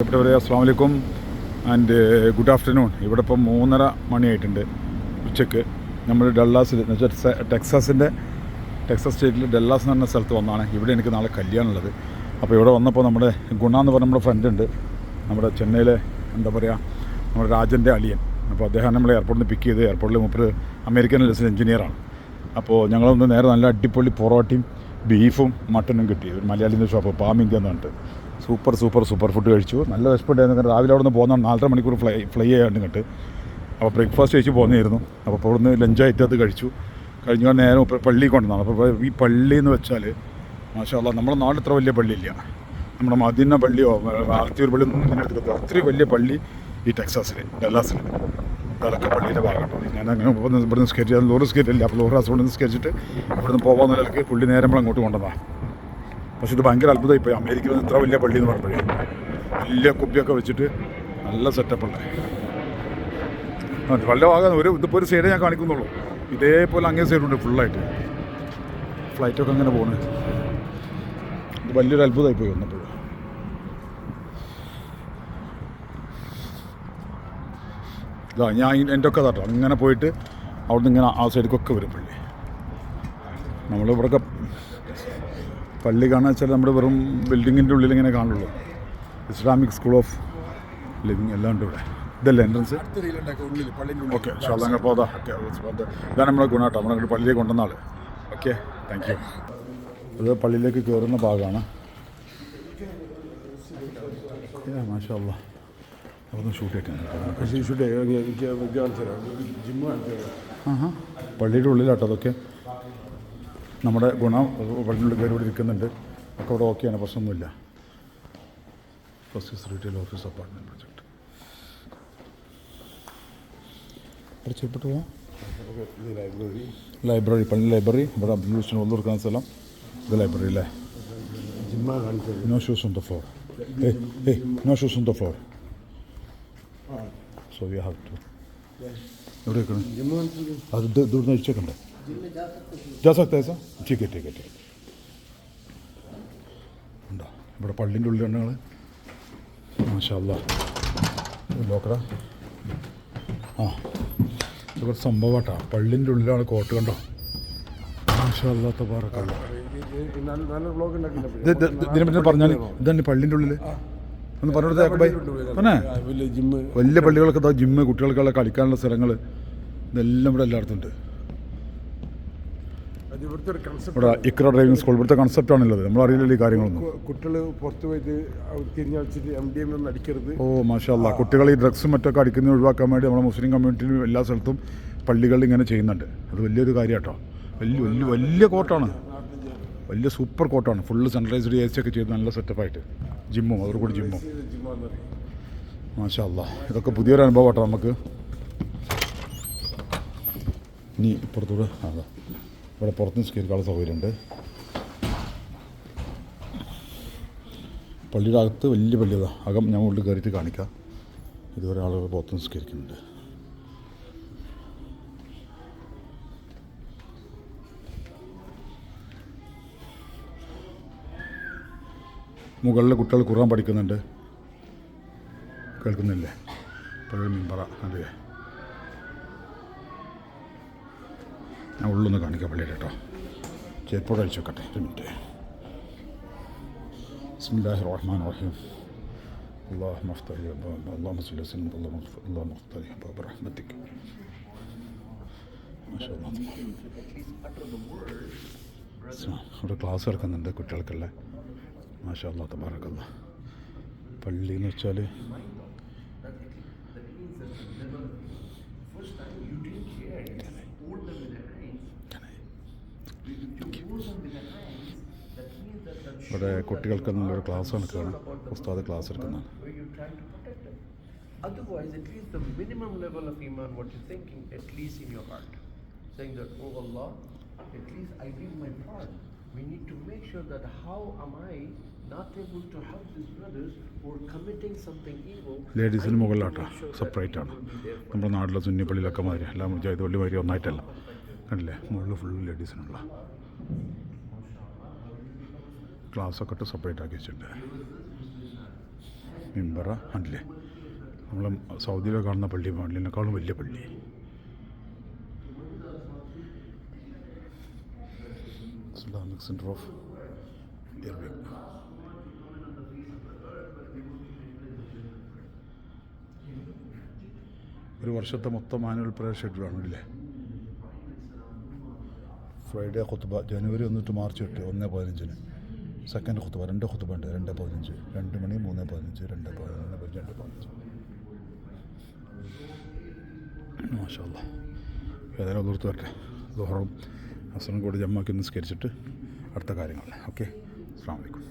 പ്രിയപ്പെട്ടവരെ, അസ്സാം വലൈക്കും ആൻഡ് ഗുഡ് ആഫ്റ്റർനൂൺ. ഇവിടെ ഇപ്പം 3:30 മണിയായിട്ടുണ്ട് ഉച്ചയ്ക്ക്. നമ്മൾ ഡല്ലാസിൽ എന്ന് വെച്ചാൽ ടെക്സാസ് സ്റ്റേറ്റിൽ ഡല്ലാസ് എന്ന് പറഞ്ഞ സ്ഥലത്ത് വന്നതാണ്. ഇവിടെ എനിക്ക് നാളെ കല്യാണമുള്ളത്. അപ്പോൾ ഇവിടെ വന്നപ്പോൾ നമ്മുടെ ഗുണ എന്ന് പറഞ്ഞ നമ്മുടെ ഫ്രണ്ട് ഉണ്ട്, നമ്മുടെ ചെന്നൈയിലെ എന്താ പറയുക, നമ്മുടെ രാജൻ്റെ അളിയൻ. അപ്പോൾ അദ്ദേഹം നമ്മളെ എയർപോർട്ടിൽ നിന്ന് പിക്ക് ചെയ്ത്, എയർപോർട്ടിൽ മുപ്പത് അമേരിക്കൻ ലെസിൽ എഞ്ചിനീയറാണ്. അപ്പോൾ ഞങ്ങളൊന്ന് നേരെ നല്ല അടിപൊളി പൊറോട്ടയും ബീഫും മട്ടനും കിട്ടി. ഒരു മലയാളിൻ്റെ ഷോപ്പ് പാമിങ്ക എന്ന് പറഞ്ഞിട്ട് സൂപ്പർ ഫുഡ് കഴിച്ചു. നല്ല വിശപ്പുണ്ടായിരുന്നു. രാവിലെ അവിടെ നിന്ന് പോകുന്ന 4.5 മണിക്കൂർ ഫ്ലൈ ചെയ്യാണ്ട് ഇങ്ങോട്ട്. അപ്പോൾ ബ്രേക്ക്ഫാസ്റ്റ് കഴിച്ച് പോകുന്നതായിരുന്നു. അപ്പോൾ അവിടെ നിന്ന് ലഞ്ചായിട്ട് അത് കഴിച്ചു. കഴിഞ്ഞ നേരം പള്ളിയിൽ കൊണ്ടുവന്നാണ്. അപ്പോൾ ഈ പള്ളി എന്ന് വെച്ചാൽ മാഷാ അല്ലാഹ്, നമ്മുടെ നാട്ടിൽ ഇത്ര വലിയ പള്ളിയില്ല. നമ്മുടെ മദീന പള്ളിയോ ആർത്തിയൂർ പള്ളി ഒന്നും ഇതിനടുത്ത് അത്രയും വലിയ പള്ളി ഈ ടെക്സാസിൽ ഡല്ലാസിൽ അതൊക്കെ പള്ളിയുടെ ഭാഗമാണ്. ഞാൻ അങ്ങനെ ഇവിടെ നിസ്കരിച്ച് ലോറ് നിസ്കരിച്ചില്ല. അപ്പോൾ ലോറ് ഹസ്ബൻഡ് നിസ്കരിച്ചിട്ട് ഇവിടെ നിന്ന് പോകാൻ നിലക്ക് പുള്ളി നേരെ നമ്മൾ അങ്ങോട്ട് കൊണ്ടുവന്നതാണ്. പക്ഷെ ഇത് ഭയങ്കര അത്ഭുതമായി പോയി. അമേരിക്കയിൽ ഇത്ര വലിയ പള്ളി എന്ന് പറഞ്ഞപ്പോഴേ വലിയ കുപ്പിയൊക്കെ വെച്ചിട്ട് നല്ല സെറ്റപ്പുള്ള വല്ല ഭാഗം ഇതിപ്പോൾ ഒരു സൈഡേ ഞാൻ കാണിക്കുന്നുള്ളൂ. ഇതേപോലെ അങ്ങേ സൈഡുണ്ട് ഫുള്ളായിട്ട്. ഫ്ലൈറ്റൊക്കെ അങ്ങനെ പോകുന്നത് ഇത് വലിയൊരു അത്ഭുതമായി പോയി വന്നപ്പോൾ. ഇതാ ഞാൻ എൻ്റെ ഒക്കെ തട്ടോ അങ്ങനെ പോയിട്ട് അവിടുന്ന് ഇങ്ങനെ ആ സൈഡിലേക്കൊക്കെ വരും പള്ളി. നമ്മളിവിടെയൊക്കെ പള്ളി കാണാൻ വെച്ചാൽ നമ്മുടെ വെറും ബിൽഡിങ്ങിൻ്റെ ഉള്ളിൽ ഇങ്ങനെ കാണുള്ളൂ. ഇസ്ലാമിക് സ്കൂൾ ഓഫ് ലിവിങ് എല്ലാം ഉണ്ട് ഇവിടെ. ഇതല്ലേ എൻട്രൻസ്? ഓക്കെ, അങ്ങനെ പോതാ. ഇതാണ് നമ്മളെ ഗുണാട്ടോ, നമ്മളെ പള്ളിയിലേക്ക് കൊണ്ടുവന്ന ആൾ. Okay, thank you. അത് പള്ളിയിലേക്ക് കയറുന്ന ഭാഗമാണ്. മാഷാ അല്ലാഹ്, അതൊന്ന് ഷൂട്ട് പള്ളിയുടെ ഉള്ളിലാട്ടോ അതൊക്കെ. നമ്മുടെ ഗുണം പള്ളിയുടെ കയറി ഇവിടെ ഇരിക്കുന്നുണ്ട്. ഒക്കെ ഇവിടെ ഓക്കെയാണ്, പ്രശ്നമൊന്നുമില്ല. First retail office apartment project പരിചയപ്പെട്ടു പോവാം. ലൈബ്രറി, പള്ളി ലൈബ്രറി. ഇവിടെ അബ്ദുൽ ഹുസ്സൈൻ ഒന്നു കൊടുക്കുന്ന സ്ഥലം. ഇത് ലൈബ്രറി അല്ലേ? No shoes on the floor. No shoes on the floor. So you have to. എവിടെ വെക്കണം? അത് ദൂരം അഴിച്ചേക്കണ്ടേ? जा सकता है सर? ठीक है. ഉണ്ടോ ഇവിടെ പള്ളിൻ്റെ ഉള്ളിൽ ഞങ്ങൾ മാഷാ അല്ലാഹ് നോക്കടാ. ഇതൊക്കെ സംഭവമാട്ടാ. പള്ളിൻ്റെ ഉള്ളിലാണ് കോട്ട്, കണ്ടോ? മാഷാ അല്ലാഹ് തബാറക്കല്ലാഹ്. ഇതിനെ പറ്റി പറഞ്ഞാൽ ഇതാണ് പള്ളിൻ്റെ ഉള്ളിൽ ഒന്ന് പറഞ്ഞെടുത്ത ബൈ പിന്നെ വലിയ പള്ളികളൊക്കെ ഇതാ, ജിമ്മ്, കുട്ടികൾക്കുള്ള കളിക്കാനുള്ള സ്ഥലങ്ങൾ, ഇതെല്ലാം ഇവിടെ എല്ലായിടത്തും ഉണ്ട്. ഇവിടെ ഇക്ര ഡ്രൈവിംഗ് സ്കൂൾ ഇവിടുത്തെ കൺസെപ്റ്റാണുള്ളത്. നമ്മളറിയില്ലല്ലോ ഈ കാര്യങ്ങളൊന്നും. കുട്ടികൾ പുറത്ത് പോയിട്ട് തിരിഞ്ഞടിച്ചിട്ട് MDMA ഒന്നും അടിക്കരുത്. ഓ മാഷാ അല്ലാഹ്. കുട്ടികൾ ഈ ഡ്രഗ്സും മറ്റൊക്കെ അടിക്കുന്നത് ഒഴിവാക്കാൻ വേണ്ടി നമ്മുടെ മുസ്ലിം കമ്മ്യൂണിറ്റിയിലും എല്ലാ സ്ഥലത്തും പള്ളികളിൽ ഇങ്ങനെ ചെയ്യുന്നുണ്ട്. അത് വലിയൊരു കാര്യം കേട്ടോ. വലിയ കോട്ടാണ്, വലിയ സൂപ്പർ കോട്ടാണ്. ഫുള്ള് സെൻട്രലൈസ്ഡ് AC ഒക്കെ ചെയ്ത് നല്ല സെറ്റപ്പായിട്ട്. ജിമ്മും അതോടുകൂടി ജിമ്മും. മാഷാ അല്ലാഹ്, ഇതൊക്കെ പുതിയൊരു അനുഭവം കേട്ടോ നമുക്ക്. ഇനി ഇപ്പുറത്തൂടെ അതാ ഇവിടെ പുറത്ത് നിസ്കരിക്കാനുള്ള സൗകര്യമുണ്ട്. പള്ളിയുടെ അകത്ത് വലിയ പള്ളിയതാണ്. അകം ഞാൻ ഉള്ളിൽ കയറിയിട്ട് കാണിക്കാം. ഇതുവരെ ആളുകൾ പുറത്ത് നിസ്കരിക്കുന്നുണ്ട്. മുകളിൽ കുട്ടികൾ ഖുർആൻ പഠിക്കുന്നുണ്ട്. കേൾക്കുന്നില്ലേ? പഴയ മിമ്പറ അതെ. ഞാൻ ഉള്ളൊന്ന് കാണിക്കാം പള്ളിയുടെ കേട്ടോ. ചെരുപ്പോടെ അഴിച്ചു വെക്കട്ടെ ഒരു മിനിറ്റ്. ബിസ്മില്ലാഹിർ റഹ്മാനിർ റഹീം. അല്ലാഹുമ്മ ഇഫ്തഹ് ലി അബ്വാബ അല്ലാഹുമ്മ സ്വല്ലി വസല്ലം അല്ലാഹുമ്മ ഇഫ്തഹ് ലി അബ്വാബ റഹ്മതിക. മാഷാ അല്ലാഹ്. ഇവിടെ ക്ലാസ് നടക്കുന്നുണ്ട് കുട്ടികൾക്കുള്ള. മാഷാ അല്ലാഹ് തബാറക്കല്ലാഹ്. പള്ളി എന്ന് വെച്ചാൽ ഇവിടെ കുട്ടികൾക്ക് നല്ലൊരു ക്ലാസ് നടക്കുകയാണ്. ഉസ്താദ് ക്ലാസ് എടുക്കുന്നതാണ്. Otherwise, at least the minimum level of iman, what you're thinking, at least in your heart, saying that, oh Allah, at least I did my part. We need to make sure that how am I not able to help these brothers who are committing something evil. ലേഡീസിന് മുകളിലാട്ടോ, separate ആണ്. നമ്മുടെ നാട്ടിലെ സുന്നി പള്ളിയിലൊക്കെ മാതിരി എല്ലാം മുജാഹിദ് പള്ളി മാതിരി ഒന്നായിട്ടല്ല, കണ്ടില്ലേ? മുകളിൽ ഫുള്ള് ലേഡീസിനുള്ള ക്ലാസ്സൊക്കെ ഇട്ട് സെപ്പറേറ്റ് ആക്കി വെച്ചിട്ടുണ്ട്. മിമ്പറ കണ്ടില്ലേ, നമ്മൾ സൗദിയിലൊക്കെ കാണുന്ന പള്ളി പള്ളിനേക്കാളും വലിയ പള്ളി. Islamic centre of Irving. ഒരു വർഷത്തെ മൊത്തം ആനുവൽ പ്രയർ ഷെഡ്യൂളാണ് ഇല്ലേ. ഫ്രൈഡേ ഖുത്ബ ജനുവരി 1 to മാർച്ച് 8, 1-15. സെക്കൻഡ് ഖുത്ബ 2 ഖുത്ബ ഉണ്ട്, 2-15, 2 മണി, 3-15, 2-15, 2-15. മാഷാ അല്ലാ. ഏതായാലും ഓർത്ത് വരട്ടെ. ദുഹറും അസറും കൂടി ജമ്മാക്കി നിസ്കരിച്ചിട്ട് അടുത്ത കാര്യങ്ങൾ. ഓക്കെ, അസ്സലാമു അലൈക്കും.